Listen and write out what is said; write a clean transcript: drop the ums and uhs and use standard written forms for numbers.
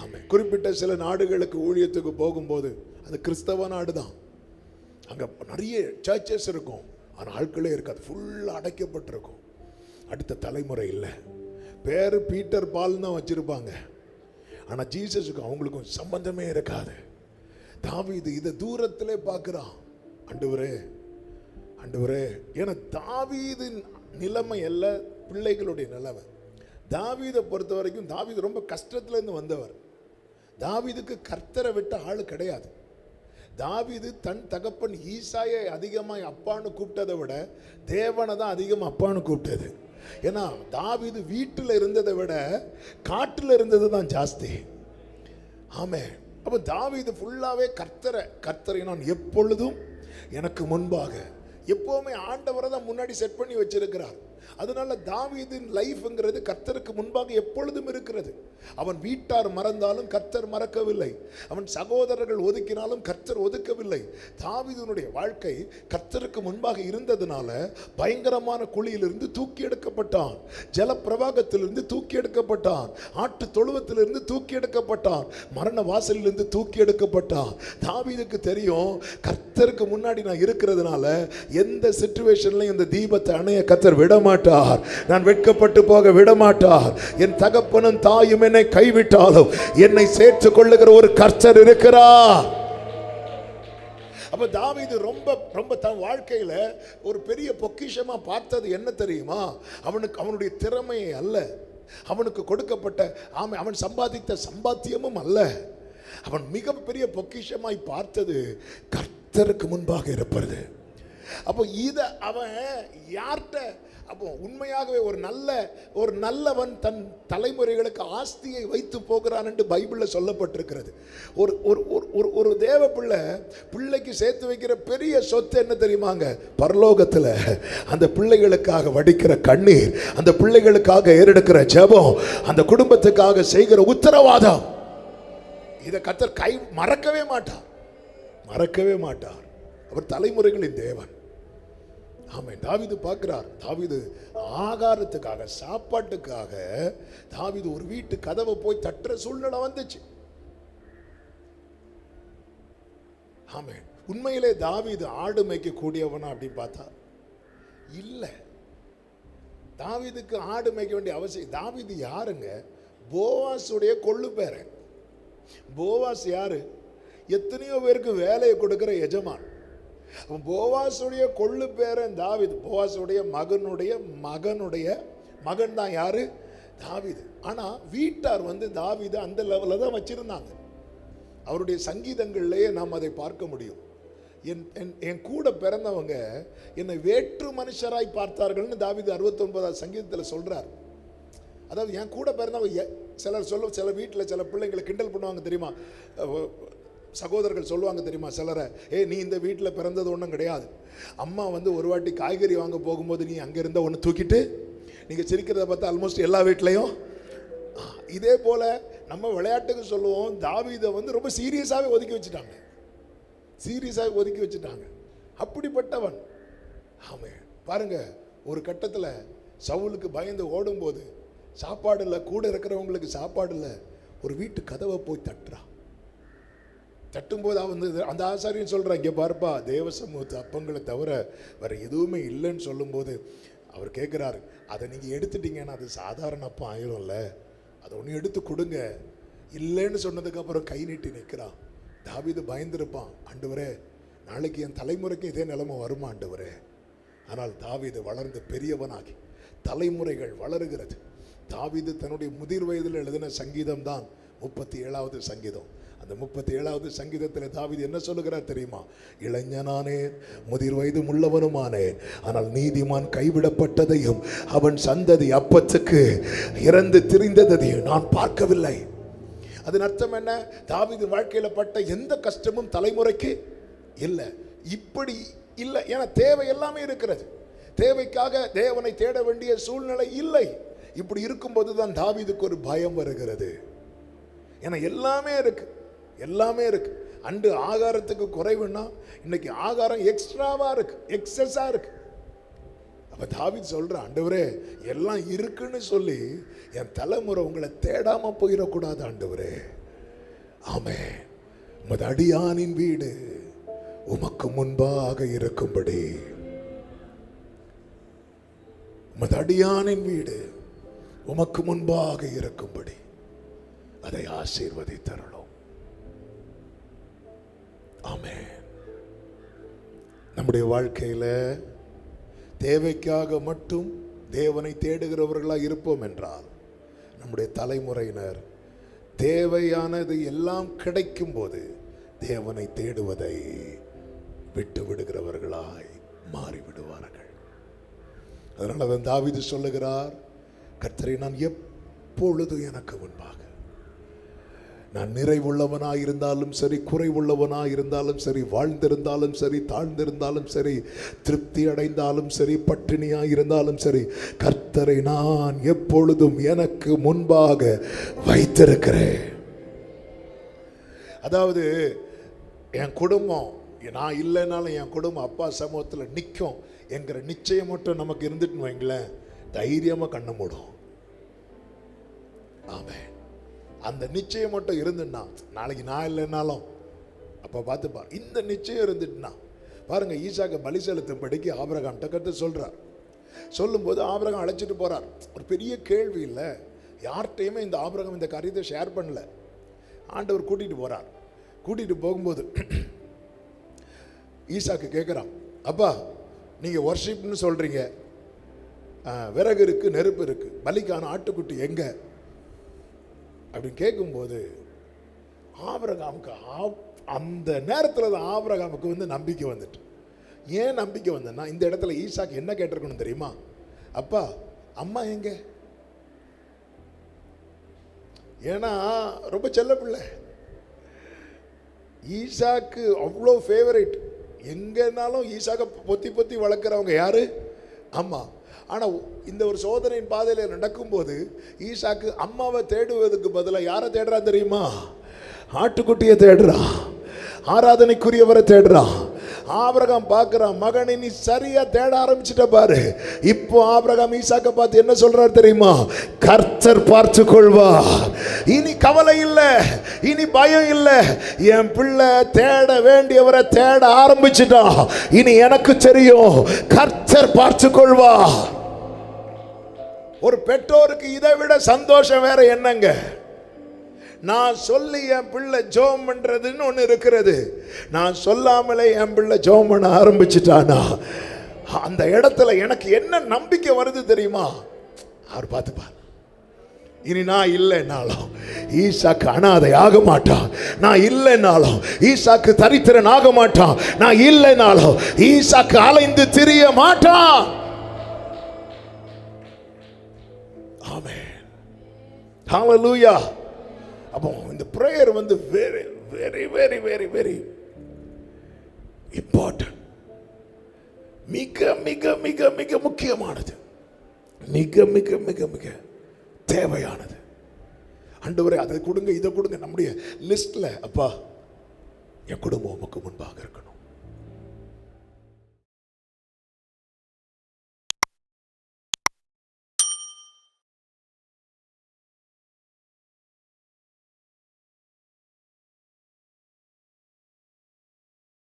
ஆமாம், குறிப்பிட்ட சில நாடுகளுக்கு ஊழியத்துக்கு போகும்போது அது கிறிஸ்தவ நாடு தான், அங்கே நிறைய சர்ச்சஸ் இருக்கும், ஆனால் ஆட்களே இருக்காது, ஃபுல்லாக அடைக்கப்பட்டிருக்கும். அடுத்த தலைமுறை இல்லை, பேர் பீட்டர் பால் தான் வச்சுருப்பாங்க, ஆனால் ஜீசஸுக்கும் அவங்களுக்கும் சம்பந்தமே இருக்காது. தாவீது இதை தூரத்திலே பார்க்குறான், ஆண்டவரே ஆண்டவரே. ஏன்னா தாவீதின் நிலைமை அல்ல பிள்ளைகளுடைய நிலைமை. தாவீதை பொறுத்த வரைக்கும் தாவீது ரொம்ப கஷ்டத்துலேருந்து வந்தவர். தாவீதுக்கு கர்த்தரை விட்ட ஆள் கிடையாது. தாவீது தன் தகப்பன் ஈசாயை அதிகமாக அப்பான்னு கூப்பிட்டதை விட தேவனை தான் அதிகமாக அப்பான்னு கூப்பிட்டது. ஏன்னா தாவீது வீட்டில் இருந்ததை விட காட்டில் இருந்தது தான் ஜாஸ்தி. ஆமே, அப்போ தாவீது ஃபுல்லாகவே கர்த்தரை நான் எப்பொழுதும் எனக்கு முன்பாக, எப்போவுமே ஆண்டவரை தான் முன்னாடி செட் பண்ணி வச்சிருக்கிறார். அதனால தாவீதின் லைஃப்ங்கிறது கர்த்தருக்கு முன்பாக எப்பொழுதும் இருக்கிறது. அவன் வீட்டார் மறந்தாலும் கர்த்தர் மறக்கவில்லை, அவன் சகோதரர்கள் ஒதுக்கினாலும் கர்த்தர் ஒதுக்கவில்லை. தாவீதினுடைய வாழ்க்கை கர்த்தருக்கு முன்பாக இருந்ததுனால பயங்கரமான குழியிலிருந்து தூக்கி எடுக்கப்பட்டான், ஜலப்பிரவாகத்திலிருந்து தூக்கி எடுக்கப்பட்டான், ஆட்டு தொழுவத்திலிருந்து தூக்கி எடுக்கப்பட்டான், மரண வாசலிலிருந்து தூக்கி எடுக்கப்பட்டான். தாவீதுக்கு தெரியும், கர்த்தருக்கு முன்னாடி நான் இருக்கிறதுனால எந்த சிச்சுவேஷன்லையும் இந்த தீபத்தை அணைய கர்த்தர் விடமாட்டார், நான் வெட்கப்பட்டு போக விடமாட்டார். என் தகப்பனும் தாயும் என்னை கைவிட்டாலும் என்னை சேர்த்துக் கொள்ளுகிற ஒரு கர்த்தர் இருக்கிறார். அப்ப தாவீது ரொம்ப தன் வாழ்க்கையில ஒரு பெரிய பொக்கிஷமா பார்த்தது என்ன தெரியுமா? அவனுடைய திறமையை அல்ல, அவனுக்கு கொடுக்கப்பட்ட அவன் சம்பாதித்த சம்பாத்தியமும் அல்ல, அவன் மிகப்பெரிய பொக்கிஷமாய் பார்த்தது கர்த்தருக்கு முன்பாக இருப்பது. அப்போ இதை அவன் யார்கிட்ட, அப்போ உண்மையாகவே ஒரு நல்லவன் தன் தலைமுறைகளுக்கு ஆஸ்தியை வைத்து போகிறான் என்று பைபிளில் சொல்லப்பட்டிருக்கிறது. ஒரு தேவ பிள்ளைக்கு சேர்த்து வைக்கிற பெரிய சொத்து என்ன தெரியுமாங்க? பரலோகத்தில் அந்த பிள்ளைகளுக்காக வடிக்கிற கண்ணீர், அந்த பிள்ளைகளுக்காக ஏறெடுக்கிற ஜெபம், அந்த குடும்பத்துக்காக செய்கிற உத்தரவாதம். இதை கர்த்தர் மறக்கவே மாட்டார். அவர் தலைமுறைகளின் தேவன். ஆமாம், தாவீது பார்க்கிறார். தாவீது ஆகாரத்துக்காக, சாப்பாட்டுக்காக தாவீது ஒரு வீட்டு கதவை போய் தட்டுற சூழ்நிலை வந்துச்சு. ஆமாம், உண்மையிலே தாவீது ஆடு மேய்க்க கூடியவனா அப்படின்னு பார்த்தா இல்லை. தாவீதுக்கு ஆடு மேய்க்க வேண்டிய அவசியம். தாவீது யாருங்க? போவாசுடைய கொள்ளு பேரன். போவாஸ் யாரு? எத்தனையோ பேருக்கு வேலையை கொடுக்கிற எஜமான். போவாசுடைய கொள்ளு பேரன் தாவீது. போவாசுடைய மகன் தான் யாரு? தாவீது. ஆனா வீட்டார் தாவீது அந்த லெவலில் தான் வச்சிருந்தாங்க. அவருடைய சங்கீதங்கள்லேயே நாம் அதை பார்க்க முடியும். என் கூட பிறந்தவங்க என்னை வேற்று மனுஷராய் பார்த்தார்கள்னு தாவீது 69ஆம் சங்கீதத்தில் சொல்றார். அதாவது என் கூட பிறந்தவங்க சில வீட்டில் சில பிள்ளைங்களை கிண்டல் பண்ணுவாங்க தெரியுமா? சகோதரர்கள் சொல்லுவாங்க தெரியுமா சிலரை, நீ இந்த வீட்டில் பிறந்தது ஒன்றும் கிடையாது, அம்மா ஒரு வாட்டி காய்கறி வாங்க போகும்போது நீ அங்கே இருந்த ஒன்று தூக்கிட்டு, நீங்கள் சிரிக்கிறத பார்த்தா ஆல்மோஸ்ட் எல்லா வீட்லையும் இதே போல் நம்ம விளையாட்டுக்கு சொல்லுவோம். தாவீதை ரொம்ப சீரியஸாகவே ஒதுக்கி வச்சுட்டாங்க. அப்படிப்பட்டவன். ஆமாம், பாருங்க, ஒரு கட்டத்தில் சவுலுக்கு பயந்து ஓடும்போது சாப்பாடு இல்லை, கூட இருக்கிறவங்களுக்கு சாப்பாடு இல்லை, ஒரு வீட்டு கதவை போய் தட்டும்போது அந்த ஆசாரியன் சொல்கிறான், இங்கே பார்ப்பா, தேவ சமூகத்து அப்பங்களை தவிர வேறு எதுவுமே இல்லைன்னு சொல்லும்போது அவர் கேட்குறாரு, அதை நீங்கள் எடுத்துட்டீங்கன்னா அது சாதாரண அப்பம் ஆயிரும்ல, அதை ஒன்று எடுத்து கொடுங்க. இல்லைன்னு சொன்னதுக்கப்புறம் கை நீட்டி நிற்கிறான். தாவீது பயந்துருப்பான், ஆண்டவரே நாளைக்கு என் தலைமுறைக்கு இதே நிலைமை வருமா ஆண்டவரே? ஆனால் தாவீது வளர்ந்து பெரியவனாகி தலைமுறைகள் வளருகிறது. தாவீது தன்னுடைய முதிர் வயதில் எழுதின சங்கீதம் தான் 37வது சங்கீதம். அந்த 37வது சங்கீதத்தில் தாவீது என்ன சொல்லுகிறார் தெரியுமா? இளைஞனானேன், முதிர் வயது உள்ளவனுமானேன், ஆனால் நீதிமான் கைவிடப்பட்டதையும் அவன் சந்ததி அப்பத்துக்கு இறந்து திரிந்ததையும் நான் பார்க்கவில்லை. அதன் அர்த்தம் என்ன? தாவீது வாழ்க்கையில் பட்ட எந்த கஷ்டமும் தலைமுறைக்கு இல்லை. இப்படி இல்லை, ஏன்னா தேவை எல்லாமே இருக்கிறது. தேவைக்காக தேவனை தேட வேண்டிய சூழ்நிலை இல்லை. இப்படி இருக்கும்போது தான் தாவீதுக்கு ஒரு பயம் வருகிறது. ஏன்னா எல்லாமே இருக்கு. அன்று ஆகாரத்துக்கு குறைவுன்னா இன்னைக்கு ஆகாரம் எக்ஸ்ட்ராவா இருக்கு, எக்ஸஸா இருக்கு. அப்ப தாவீது சொல்றான், ஆண்டவரே எல்லாம் இருக்குன்னு சொல்லி என் தலைமுறை உங்களை தேடாம போயிடக்கூடாது ஆண்டவரே. ஆமென். உமது அடியானின் வீடு உமக்கு முன்பாக இருக்கும்படி, உமது அடியானின் வீடு உமக்கு முன்பாக இருக்கும்படி அதை ஆசீர்வதித்தருளும். ஆமென். நம்முடைய வாழ்க்கையில தேவைக்காக மட்டும் தேவனை தேடுகிறவர்களாக இருப்போம் என்றால், நம்முடைய தலைமுறையினர் தேவையானது எல்லாம் கிடைக்கும் போது தேவனை தேடுவதை விட்டு விடுகிறவர்களாய் மாறிவிடுவார்கள். அதனால தான் தாவீது சொல்லுகிறார், கர்த்தரை நான் எப்பொழுது எனக்கு முன்பாக, நான் நிறைவுள்ளவனாய் இருந்தாலும் சரி, குறைவுள்ளவனாய் இருந்தாலும் சரி, வாழ்ந்திருந்தாலும் சரி, தாழ்ந்திருந்தாலும் சரி, திருப்தி அடைந்தாலும் சரி, பட்டினியாய் இருந்தாலும் சரி, கர்த்தரை நான் எப்பொழுதும் எனக்கு முன்பாக வைத்திருக்கிறேன். அதாவது என் குடும்பம், நான் இல்லைனாலும் என் குடும்பம் அப்பா சமூகத்தில் நிற்கும் என்கிற நிச்சயம் மட்டும் நமக்கு இருந்துட்டு வைங்களேன், தைரியமாக கண்ண மூடும். ஆமென். அந்த நிச்சயம் மட்டும் இருந்துன்னா, நாளைக்கு நான் இல்லைன்னாலும் அப்போ பார்த்துப்பா, இந்த நிச்சயம் இருந்துட்டுனா பாருங்க, ஈசாக்கு பலி செலுத்தும்படிக்கு ஆபிரகாம் கர்த்தர் சொல்றார். சொல்லும்போது ஆபிரகாம் அழைச்சிட்டு போறார். ஒரு பெரிய கேள்வி இல்லை, யார்கிட்டையுமே இந்த ஆபிரகாம் இந்த காரியத்தை ஷேர் பண்ணல. ஆண்டவர் கூட்டிட்டு போறார். கூட்டிட்டு போகும்போது ஈசாக்கு கேட்குறான், அப்பா நீங்கள் வர்ஷிப்னு சொல்கிறீங்க, விறகு இருக்குது, நெருப்பு இருக்குது, பலிக்கான ஆட்டுக்குட்டி எங்கே அப்படின்னு கேட்கும்போது ஆபிரகாமுக்கு அந்த நேரத்தில் தான் ஆபிரகாமுக்கு வந்து நம்பிக்கை வந்துட்டு. ஏன் நம்பிக்கை வந்தேன்னா, இந்த இடத்துல ஈசாக்கு என்ன கேட்டிருக்கணும் தெரியுமா? அப்பா அம்மா எங்க? ஏன்னா ரொம்ப செல்ல பிள்ளை ஈசாக்கு, அவ்வளோ ஃபேவரேட். எங்கன்னாலும் ஈசாக்க பொத்தி பொத்தி வளர்க்குறவங்க யாரு? அம்மா. ஆனால் இந்த ஒரு சோதனையின் பாதையில் நடக்கும்போது ஈசாக்கு அம்மாவை தேடுவதற்கு பதிலாக யாரை தேடுறா தெரியுமா? ஆட்டுக்குட்டியை தேடுறான், ஆராதனைக்குரியவரை தேடுறான். ஆபிரகாம் பார்க்கிறான், மகனை நீ சரியா தேட ஆரம்பிச்சுட்ட பாரு. இப்போ ஆபிரகாம் ஈசாக்க பார்த்து என்ன சொல்றாரு தெரியுமா? கர்த்தர் பார்த்து கொள்வா, இனி கவலை இல்லை, இனி பயம் இல்லை, என் பிள்ளை தேட வேண்டியவரை தேட ஆரம்பிச்சுட்டான், இனி எனக்கு தெரியும், கர்த்தர் பார்த்து கொள்வா. ஒரு பெற்றோருக்கு இதை விட சந்தோஷம் வேற என்னங்க? நான் சொல்லி என் பிள்ளை ஜெபம் பண்றதுன்னு ஒன்று இருக்கிறது, நான் சொல்லாமலே என் பிள்ளை ஜெபம் பண்ண ஆரம்பிச்சுட்டானா, அந்த இடத்துல எனக்கு என்ன நம்பிக்கை வருது தெரியுமா? அவர் பார்த்துப்பார். இனி நான் இல்லைன்னாலும் ஈசாக்கு அனாதை ஆக மாட்டான், நான் இல்லைன்னாலும் ஈசாக்கு தரித்திரன் ஆக மாட்டான், நான் இல்லைன்னாலும் ஈசாக்கு அலைந்து திரிய மாட்டான். ஆமென், ஹல்லேலூயா. அப்போ இந்த பிரேயர் வந்து very very very very very important, மிக மிக மிக மிக முக்கியமானது, மிக மிக மிக மிக தேவையானது. ஆண்டவரே அதை கொடுங்க, இதை கொடுங்க. நம்முடைய லிஸ்ட்ல அப்பா என் குடும்பம் உமக்கு முன்பாக இருக்கணும்.